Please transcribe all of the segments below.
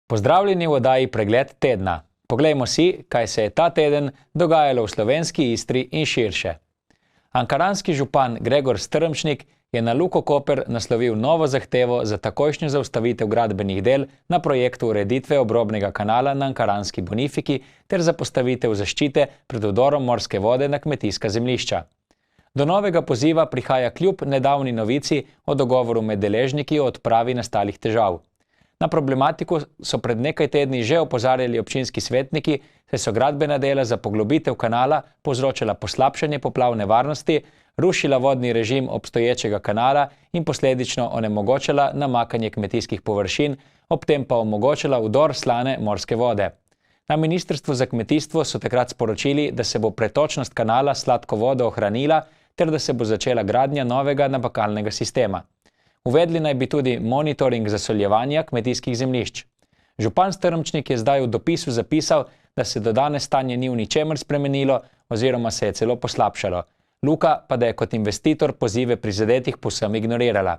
Pozdravljeni v oddaji Pregled tedna. Poglejmo si, kaj se je ta teden dogajalo v slovenski Istri in širše. Ankaranski župan Gregor Strmšnik je na Luko Koper naslovil novo zahtevo za takojšnjo zaustavitev gradbenih del na projektu ureditve obrobnega kanala na Ankaranski Bonifiki ter za postavitev zaščite pred vdorom morske vode na kmetijska zemljišča. Do novega poziva prihaja kljub nedavni novici o dogovoru med deležniki o odpravi nastalih težav. Na problematiko so pred nekaj tedni že opozarjali občinski svetniki, saj so gradbena dela za poglobitev kanala povzročala poslabšanje poplavne varnosti, rušila vodni režim obstoječega kanala in posledično onemogočala namakanje kmetijskih površin, ob tem pa omogočala vdor slane morske vode. Na Ministrstvu za kmetijstvo so takrat sporočili, da se bo pretočnost kanala s sladko vodo ohranila ter da se bo začela gradnja novega napakalnega sistema. Uvedli naj bi tudi monitoring zasoljevanja kmetijskih zemljišč. Župan Strmšnik je zdaj v dopisu zapisal, da se do danes stanje ni v ničemer spremenilo oziroma se je celo poslabšalo. Luka pa da je kot investitor pozive prizadetih povsem ignorirala.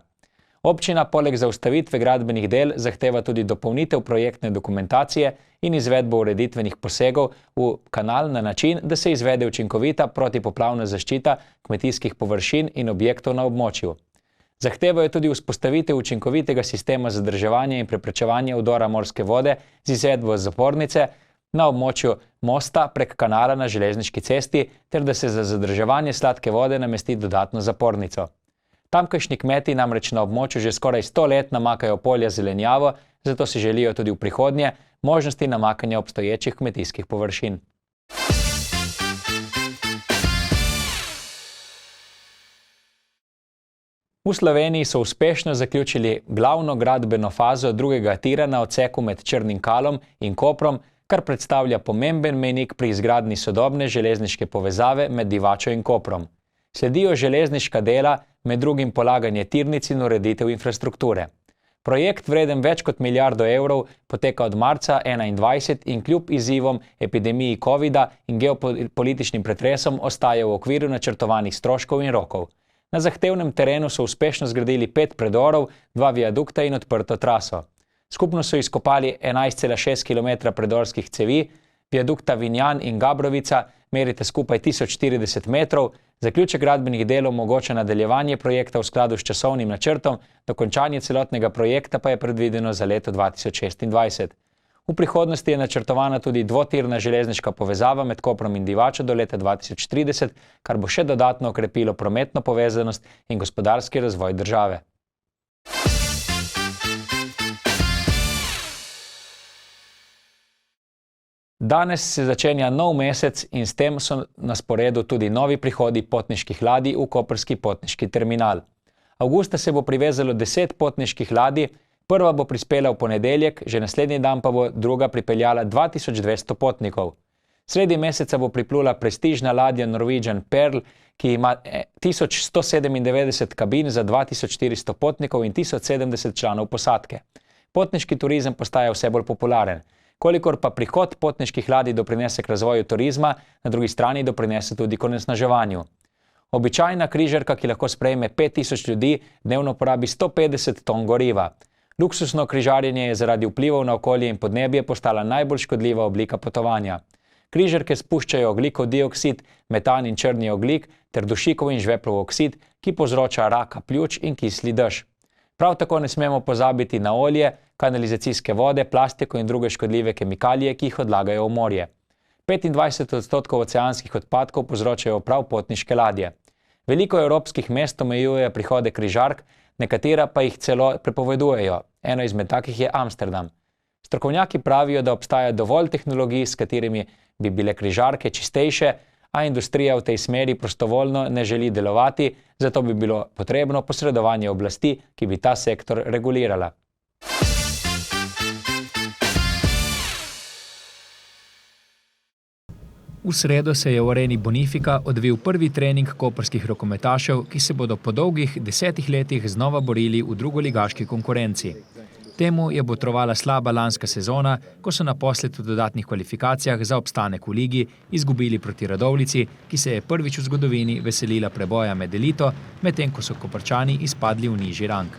Občina poleg zaustavitve gradbenih del zahteva tudi dopolnitev projektne dokumentacije in izvedbo ureditvenih posegov v kanal na način, da se izvede učinkovita protipoplavna zaščita kmetijskih površin in objektov na območju. Zahtevajo tudi vzpostavitev učinkovitega sistema zadrževanja in preprečevanja vdora morske vode z izvedbo zapornice na območju mosta prek kanala na železniški cesti ter da se za zadrževanje sladke vode namesti dodatno zapornico. Tamkajšnji kmeti namreč na območju že skoraj 100 let namakajo polja zelenjavo, zato si želijo tudi v prihodnje možnosti namakanja obstoječih kmetijskih površin. V Sloveniji so uspešno zaključili glavno gradbeno fazo drugega tira na odseku med Črnim Kalom in Koprom, kar predstavlja pomemben mejnik pri izgradnji sodobne železniške povezave med Divačo in Koprom. Sledijo železniška dela, med drugim polaganje tirnic in ureditev infrastrukture. Projekt, vreden več kot milijardo evrov, poteka od marca 2021 in kljub izzivom epidemiji covida in geopolitičnim pretresom ostaja v okviru načrtovanih stroškov in rokov. Na zahtevnem terenu so uspešno zgradili 5 predorov, 2 viadukta in odprto traso. Skupno so izkopali 11,6 km predorskih cevi, viadukta Vinjan in Gabrovica merite skupaj 1040 metrov, zaključek gradbenih del omogoča nadaljevanje projekta v skladu s časovnim načrtom, dokončanje celotnega projekta pa je predvideno za leto 2026. V prihodnosti je načrtovana tudi dvotirna železniška povezava med Koprom in Divačo do leta 2030, kar bo še dodatno okrepilo prometno povezanost in gospodarski razvoj države. Danes se začenja nov mesec in s tem so na sporedu tudi novi prihodi potniških ladij v koprski potniški terminal. Avgusta se bo privezalo 10 potniških ladij, prva bo prispela v ponedeljek, že naslednji dan pa bo druga pripeljala 2200 potnikov. Sredi meseca bo priplula prestižna ladja Norwegian Pearl, ki ima 1197 kabin za 2400 potnikov in 1070 članov posadke. Potniški turizem postaja vse bolj popularen. Kolikor pa prihod potniških ladij doprinese k razvoju turizma, na drugi strani doprinese tudi k onesnaževanju. Običajna križarka, ki lahko sprejme 5000 ljudi, dnevno porabi 150 ton goriva. Luksusno križarjenje je zaradi vplivov na okolje in podnebje postala najbolj škodljiva oblika potovanja. Križarke spuščajo ogljikov dioksid, metan in črni ogljik ter dušikov in žveplov oksid, ki povzroča raka pljuč in kisli dež. Prav tako ne smemo pozabiti na olje, kanalizacijske vode, plastiko in druge škodljive kemikalije, ki jih odlagajo v morje. 25% oceanskih odpadkov povzročajo prav potniške ladje. Veliko evropskih mest omejuje prihode križark, nekatera pa jih celo prepovedujejo. Eno izmed takih je Amsterdam. Strokovnjaki pravijo, da obstaja dovolj tehnologij, s katerimi bi bile križarke čistejše, a industrija v tej smeri prostovoljno ne želi delovati, zato bi bilo potrebno posredovanje oblasti, ki bi ta sektor regulirala. V sredo se je v areni Bonifika odvil prvi trening koprskih rokometašev, ki se bodo po dolgih 10 letih znova borili v drugoligaški konkurenci. Temu je botrovala slaba lanska sezona, ko so naposled v dodatnih kvalifikacijah za obstanek v ligi izgubili proti Radovljici, ki se je prvič v zgodovini veselila preboja med elito, medtem ko so Koprčani izpadli v nižji rang.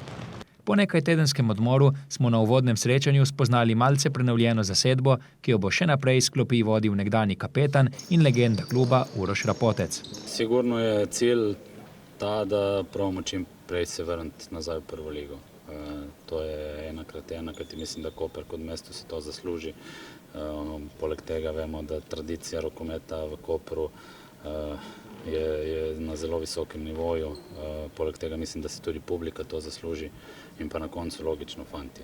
Po nekaj tedenskem odmoru smo na uvodnem srečanju spoznali malce prenovljeno zasedbo, ki jo bo še naprej iz klopi vodil nekdanji kapetan in legenda kluba Uroš Rapotec. Sigurno je cilj ta, da probamo čim prej se vrniti nazaj v prvo ligo. To je enakrat, kajti mislim, da Koper kot mesto si to zasluži. Poleg tega vemo, da tradicija rokometa v Kopru je na zelo visokem nivoju. Poleg tega mislim, da si tudi publika to zasluži in pa na koncu logično fantje.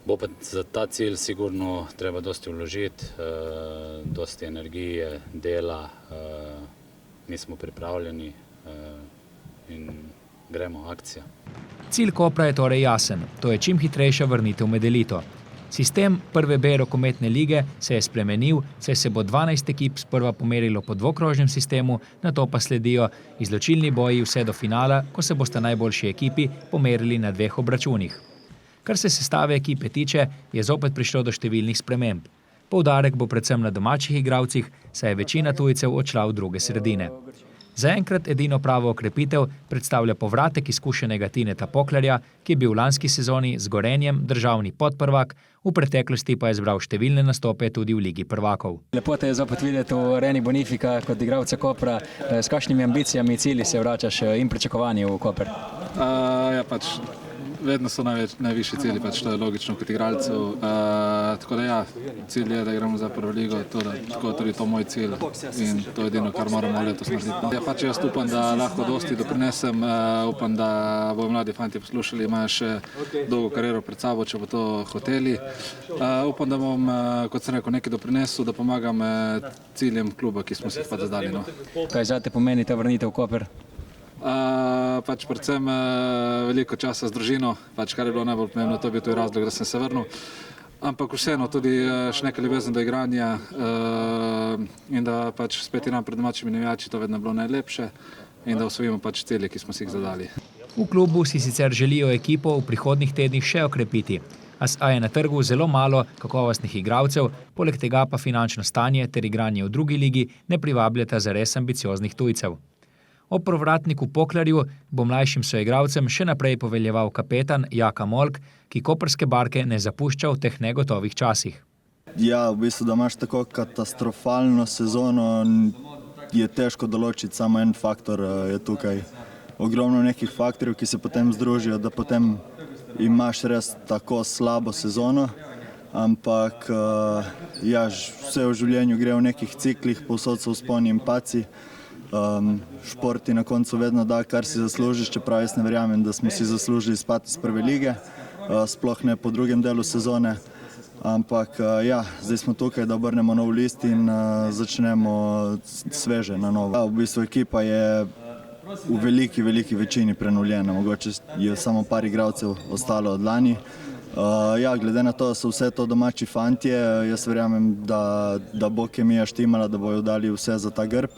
Bo pa za ta cilj sigurno treba dosti vložiti, dosti energije, dela. Mi smo pripravljeni in gremo, akcija. Cilj Kopra je torej jasen, to je čim hitrejša vrnitev med elito. Sistem prve B rokometne lige se je spremenil, saj se bo 12 ekip sprva pomerilo po dvokrožnem sistemu, nato pa sledijo izločilni boji vse do finala, ko se bosta najboljši ekipi pomerili na 2 obračunih. Kar se sestave ekipe tiče, je zopet prišlo do številnih sprememb. Poudarek bo predvsem na domačih igralcih, saj je večina tujcev odšla v druge sredine. Zaenkrat edino pravo okrepitev predstavlja povratek izkušenega Tineta Poklarja, ki je bil v lanski sezoni z Gorenjem državni podprvak, v preteklosti pa je zbral številne nastope tudi v Ligi prvakov. Lepo te je zopet videti v areni Bonifika kot igralca Kopra. S kakšnimi ambicijami, cilji se vračaš in pričakovanji v Koper? Vedno so najvišji cilji, to je logično kot igralcev. Tako da ja, cilj je, da igramo za prvo ligo, tudi to moj cilj in to je edino, kar moramo letos narediti. Jaz upam, da lahko dosti doprinesem, upam, da bodo mladi fanti poslušali, imajo še dolgo kariero pred sabo, če bo to hoteli. Upam, da bom, kot sem rekel, nekaj doprinesel, da pomagam ciljem kluba, ki smo si jih zadali. Kaj zate pomeni ta vrnitev v Koper? Predvsem veliko časa z družino, kar je bilo najbolj pomembno, to je bil tudi razlog, da sem se vrnil. Ampak vseeno tudi še nekaj ljubezen do igranja in da spet igram pred domačimi navijači, to vedno bilo najlepše in da osvojimo cilje, ki smo si jih zadali. V klubu si sicer želijo ekipo v prihodnjih tednih še okrepiti, a je na trgu zelo malo kakovostnih igralcev, poleg tega pa finančno stanje ter igranje v drugi ligi ne privabljata zares ambicioznih tujcev. Ob povratniku Poklarju bo mlajšim soigralcem še naprej poveljeval kapetan Jaka Molk, ki koprske barke ne zapušča v teh negotovih časih. Ja, v bistvu, da imaš tako katastrofalno sezono, je težko določiti, samo en faktor je tukaj. Ogromno nekih faktorjev, ki se potem združijo, da potem imaš res tako slabo sezono, ampak ja, vse v življenju gre v nekih ciklih, povsod so vzponi in padci. Šport ti na koncu vedno da, kar si zaslužiš, čeprav jaz ne verjamem, da smo si zaslužili izpad iz prve lige, sploh ne po drugem delu sezone. Ampak ja, zdaj smo tukaj, da obrnemo nov list in začnemo sveže na novo. V bistvu ekipa je v veliki večini prenovljena, mogoče je samo par igralcev ostalo od lani. Ja, glede na to, da so vse to domači fantje, jaz verjamem, da bo kemija štimala, da bojo dali vse za ta grb.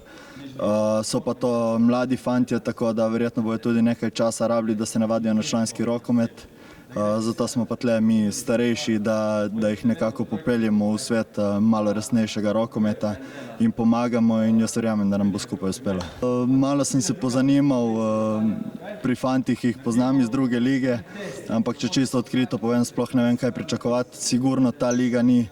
So pa to mladi fantje, tako da verjetno bojo tudi nekaj časa rabili, da se navadijo na članski rokomet. Zato smo pa tle mi starejši, da jih nekako popeljemo v svet malo resnejšega rokometa in pomagamo in jaz verjamem, da nam bo skupaj uspelo. Malo sem se pozanimal pri fantih, ki jih poznam iz druge lige, ampak če čisto odkrito povem, sploh ne vem, kaj pričakovati. Sigurno ta liga ni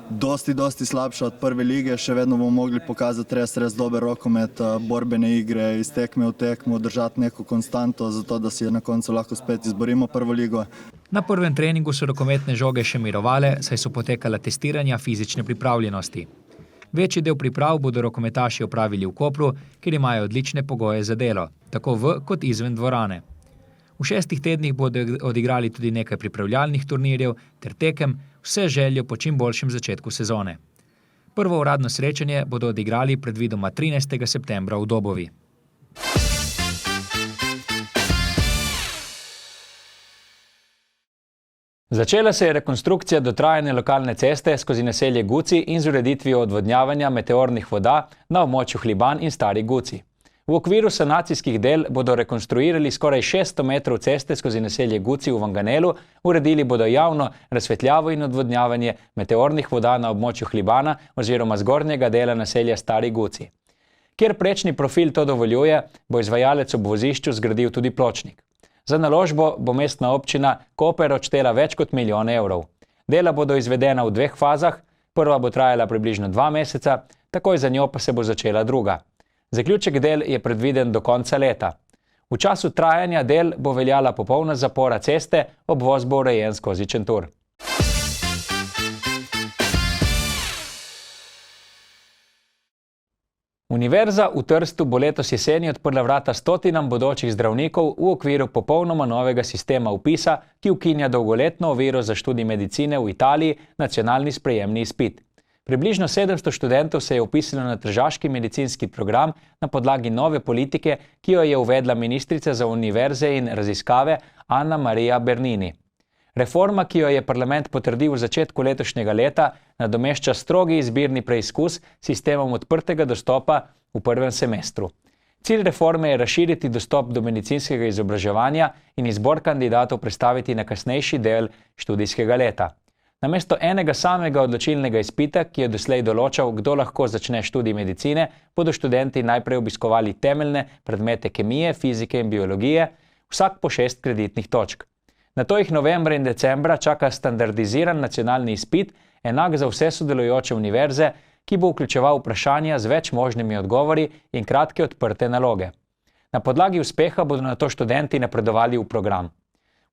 dosti slabša od prve lige, še vedno bomo mogli pokazati res dober rokomet, borbene igre, iz tekme v tekmo, držati neko konstanto, zato da si na koncu lahko spet izborimo prvo ligo. Na prvem treningu so rokometne žoge še mirovale, saj so potekala testiranja fizične pripravljenosti. Večji del priprav bodo rokometaši opravili v Kopru, kjer imajo odlične pogoje za delo, tako v kot izven dvorane. V 6 tednih bodo odigrali tudi nekaj pripravljalnih turnirjev ter tekem, vse željo po čim boljšem začetku sezone. Prvo uradno srečanje bodo odigrali predvidoma 13. septembra v Dobovi. Začela se je rekonstrukcija dotrajane lokalne ceste skozi naselje Guci in z ureditvijo odvodnjavanja meteornih voda na območju Hliban in Stari Guci. V okviru sanacijskih del bodo rekonstruirali skoraj 600 metrov ceste skozi naselje Guci v Vanganelu, uredili bodo javno razsvetljavo in odvodnjavanje meteornih voda na območju Hlibana oziroma zgornjega dela naselja Stari Guci. Kjer prečni profil to dovoljuje, bo izvajalec ob vozišču zgradil tudi pločnik. Za naložbo bo mestna občina Koper odštela več kot 1 milijon evrov. Dela bodo izvedena v 2 fazah, prva bo trajala približno 2 meseca, takoj za njo pa se bo začela druga. Zaključek del je predviden do konca leta. V času trajanja del bo veljala popolna zapora ceste, obvoz bo urejen skozi Čentur. Univerza v Trstu bo letos jeseni odprla vrata stotinam bodočih zdravnikov v okviru popolnoma novega sistema vpisa, ki ukinja dolgoletno oviro za študij medicine v Italiji, nacionalni sprejemni izpit. Približno 700 študentov se je vpisalo na tržaški medicinski program na podlagi nove politike, ki jo je uvedla ministrica za univerze in raziskave Anna Maria Bernini. Reforma, ki jo je parlament potrdil v začetku letošnjega leta, nadomešča strogi izbirni preizkus s sistemom odprtega dostopa v prvem semestru. Cilj reforme je razširiti dostop do medicinskega izobraževanja in izbor kandidatov prestaviti na kasnejši del študijskega leta. Namesto enega samega odločilnega izpita, ki je doslej določal, kdo lahko začne študij medicine, bodo študenti najprej obiskovali temeljne predmete kemije, fizike in biologije, vsak po 6 kreditnih točk. Nato jih novembra in decembra čaka standardiziran nacionalni izpit, enak za vse sodelujoče univerze, ki bo vključeval vprašanja z več možnimi odgovori in kratke odprte naloge. Na podlagi uspeha bodo nato študenti napredovali v program.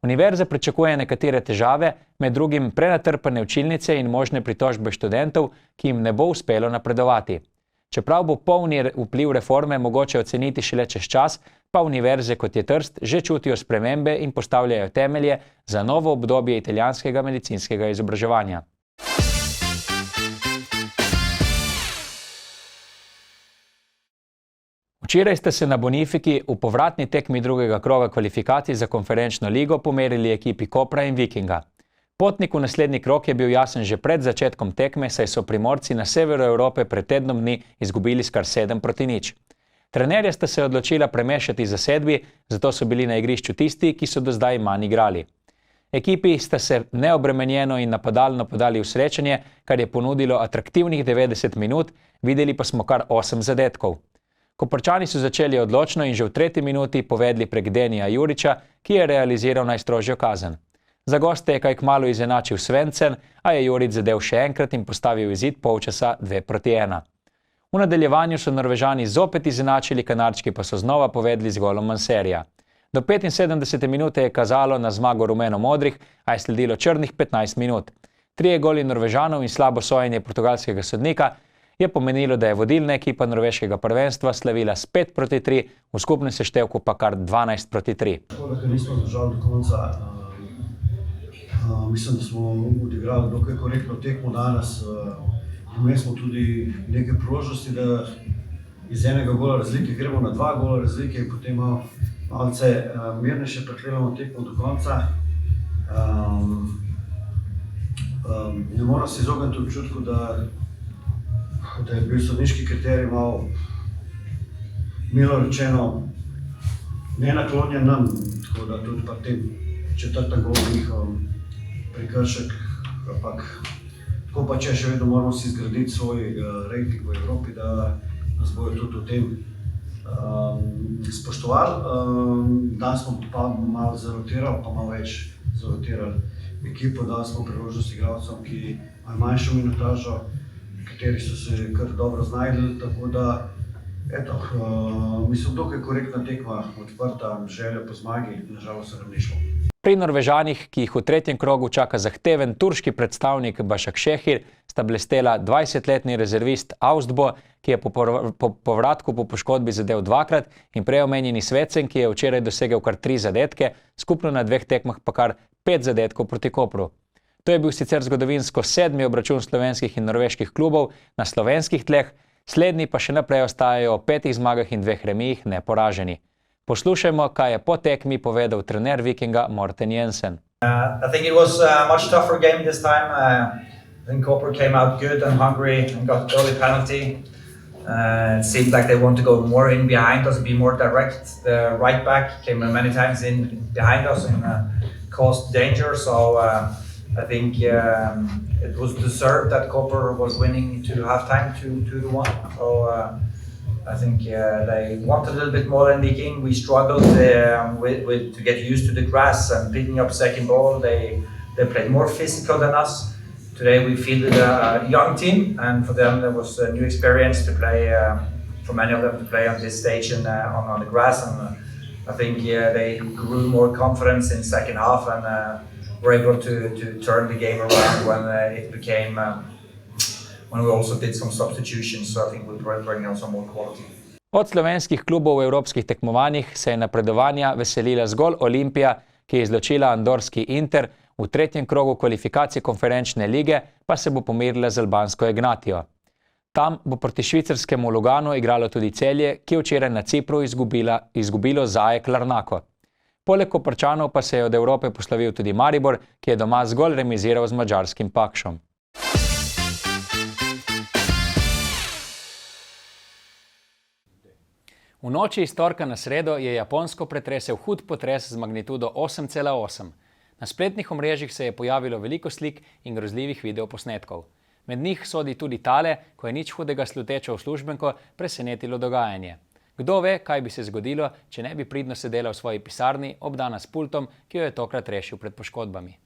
Univerza pričakuje nekatere težave, med drugim prenatrpane učilnice in možne pritožbe študentov, ki jim ne bo uspelo napredovati. Čeprav bo polni vpliv reforme mogoče oceniti šele čez čas, pa univerze kot je Trst že čutijo spremembe in postavljajo temelje za novo obdobje italijanskega medicinskega izobraževanja. Včeraj ste se na Bonifiki v povratni tekmi drugega kroga kvalifikacij za konferenčno ligo pomerili ekipi Kopra in Vikinga. Potnik v naslednji krog je bil jasen že pred začetkom tekme, saj so Primorci na severu Evrope pred tednom dni izgubili s kar 7-0. Trenerja sta se odločila premešati zasedbi, zato so bili na igrišču tisti, ki so do zdaj manj igrali. Ekipi sta se neobremenjeno in napadalno podali v srečanje, kar je ponudilo atraktivnih 90 minut, videli pa smo kar 8 zadetkov. Koprčani so začeli odločno in že v 3. minuti povedli prek Denija Juriča, ki je realiziral najstrožjo kazen. Za goste je kaj kmalu izenačil Svencen, a je Jurič zadel še enkrat in postavil izid polčasa 2-1. V nadaljevanju so Norvežani zopet izenačili, Kanarčki pa so znova povedli z golom Manserija. Do 75. minute je kazalo na zmago rumeno-modrih, a je sledilo črnih 15 minut. 3 goli Norvežanov in slabo sojenje portugalskega sodnika je pomenilo, da je vodilna ekipa norveškega prvenstva slavila s 5-3, v skupnem seštevku pa kar 12-3. Škoda, ker nismo zdržali do konca. Mislim, da smo odigrali dokaj korektno tekmo danes. Imeli smo tudi neke priložnosti, da iz enega gola razlike gremo na 2 gola razlike in potem malce mirnejše pripeljemo tekmo do konca. Ne moram se izogniti občutku, da je bil sodniški kriterij malo, milo rečeno, nenaklonjen nam, tako da tudi pa tem četrtem golu njihov prekršek, ampak tako pa če še vedno moramo si zgraditi svoj rating v Evropi, da nas bojo tudi v tem spoštovali. Danes smo pa malo zarotirali, pa malo več zarotirali ekipo, dali smo priložnost igralcem, ki imajo manjšo minutažo, kateri so se kar dobro znajdli, tako da mislim, dokaj korektna tekma, odprta želja po zmagi, nažalost se nam ni šlo. Pri Norvežanih, ki jih v 3. krogu čaka zahteven turški predstavnik Başakşehir, sta blestela 20-letni rezervist Austbo, ki je po povratku po poškodbi zadel 2-krat, in prej omenjeni Svecen, ki je včeraj dosegel kar 3 zadetke, skupno na 2 tekmah pa kar 5 zadetkov proti Kopru. To je bil sicer zgodovinsko 7. obračun slovenskih in norveških klubov na slovenskih tleh, slednji pa še naprej ostajajo o 5 zmagah in 2 remijih neporaženi. Poslušajmo, kaj je po tekmi povedal trener Vikinga Morten Jensen. I think it was a much tougher game this time. I think Koper came out good and hungry and got early penalty. It seemed like they want to go more in behind us, be more direct. The right back came many times in behind us and caused danger. So I think it was deserved that Koper was winning to halftime 2-1. So I think they want a little bit more than they can. We struggled to get used to the grass and picking up second ball. They played more physical than us. Today we fielded a young team, and for them there was a new experience to play. For many of them to play on this stage and on the grass, and I think they grew more confidence in second half and were able to turn the game around when it became. When we also did some substitutions, so I think we bring out some more quality. Od slovenskih klubov v evropskih tekmovanjih se je napredovanja veselila zgolj Olimpija, ki je izločila andorski Inter, v tretjem krogu kvalifikacije konferenčne lige pa se bo pomerila z albansko Ignatijo. Tam bo proti švicarskemu Luganu igralo tudi Celje, ki je včeraj na Cipru izgubilo z AEK Larnako. Poleg Koprčanov pa se je od Evrope poslovil tudi Maribor, ki je doma zgolj remiziral z madžarskim Pakšom. V noči iz torka na sredo je Japonsko pretresel hud potres z magnitudo 8,8. Na spletnih omrežjih se je pojavilo veliko slik in grozljivih videoposnetkov. Med njih sodi tudi tale, ko je nič hudega slutečo uslužbenko presenetilo dogajanje. Kdo ve, kaj bi se zgodilo, če ne bi pridno sedela v svoji pisarni, obdana s pultom, ki jo je tokrat rešil pred poškodbami.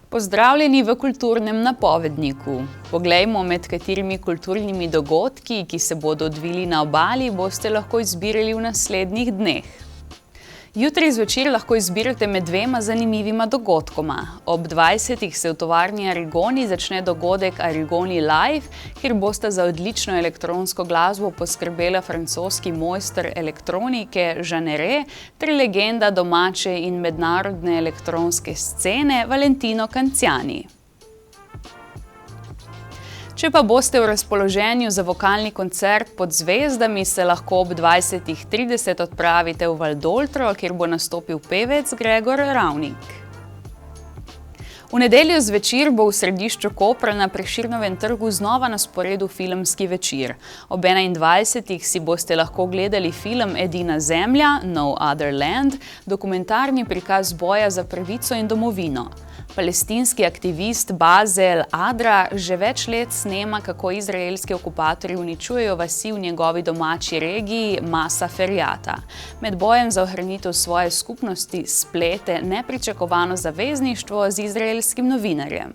Pozdravljeni v kulturnem napovedniku. Poglejmo, med katerimi kulturnimi dogodki, ki se bodo odvili na obali, boste lahko izbirali v naslednjih dneh. Jutri zvečer lahko izbirate med dvema zanimivima dogodkoma. Ob 20. se v tovarni Arigoni začne dogodek Arigoni Live, kjer bosta za odlično elektronsko glasbo poskrbela francoski mojster elektronike Jeanere ter legenda domače in mednarodne elektronske scene Valentino Canziani. Če pa boste v razpoloženju za vokalni koncert pod zvezdami, se lahko ob 20:30 odpravite v Valdoltro, kjer bo nastopil pevec Gregor Ravnik. V nedeljo zvečer bo v središču Kopra na Prešernovem trgu znova na sporedu filmski večer. Ob 21. si boste lahko gledali film Edina zemlja, No Other Land, dokumentarni prikaz boja za pravico in domovino. Palestinski aktivist Bazel Adra že več let snema, kako izraelski okupatorji uničujejo vasi v njegovi domači regiji Masa Ferjata. Med bojem za ohranitev svoje skupnosti splete nepričakovano zavezništvo z izraelskim novinarjem.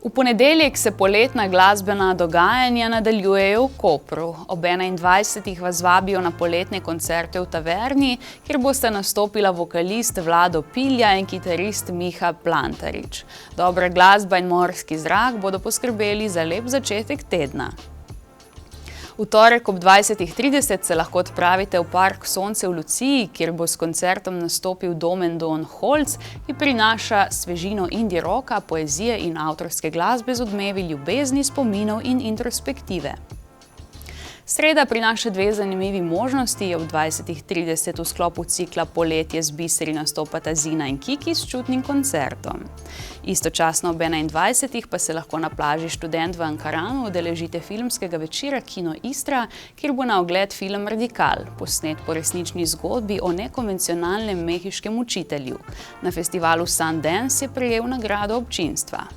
V ponedeljek se poletna glasbena dogajanja nadaljujejo v Kopru. Ob 21. vas vabijo na poletne koncerte v taverni, kjer bosta nastopila vokalist Vlado Pilja in kitarist Miha Plantarič. Dobra glasba in morski zrak bodo poskrbeli za lep začetek tedna. V torek ob 20:30 se lahko odpravite v park Sonce v Luciji, kjer bo s koncertom nastopil Domen Don Holc, ki prinaša svežino indie rocka, poezije in avtorske glasbe z odmevi ljubezni, spominov in introspektive. Sreda prinaša dve zanimivi možnosti. Ob 20:30 v sklopu cikla Poletje z biseri nastopata Zina in Kiki s čutnim koncertom. Istočasno ob 21. pa se lahko na plaži Študent v Ankaranu udeležite filmskega večera Kino Istra, kjer bo na ogled film Radikal, posnet po resnični zgodbi o nekonvencionalnem mehiškem učitelju. Na festivalu Sundance je prejel nagrado občinstva.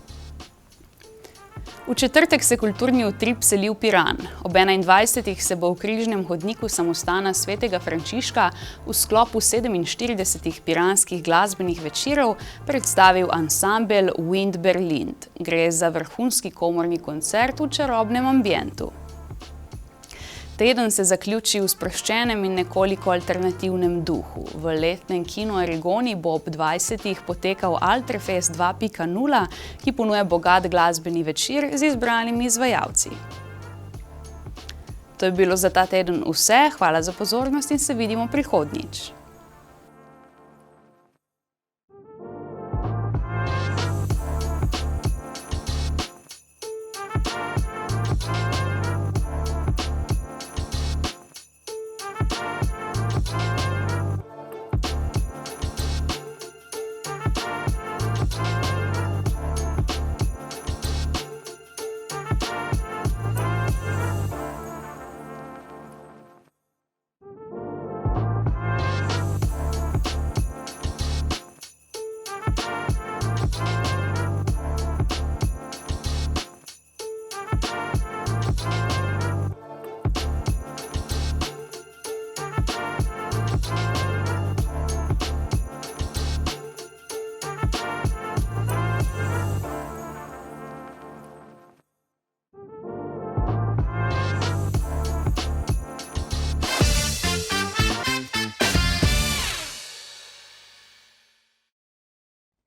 V četrtek se kulturni utrip seli v Piran. Ob 21. se bo v križnem hodniku samostana Svetega Frančiška v sklopu 47 piranskih glasbenih večerov predstavil ansambel Wind Berlin. Gre za vrhunski komorni koncert v čarobnem ambientu. Teden se zaključi v sproščenem in nekoliko alternativnem duhu. V letnem kinu Arigoni bo ob 20. potekal Altrefest 2.0, ki ponuja bogat glasbeni večer z izbranimi izvajalci. To je bilo za ta teden vse. Hvala za pozornost in se vidimo prihodnjič.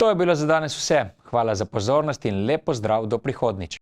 To je bilo za danes vse. Hvala za pozornost in lep pozdrav do prihodnjič.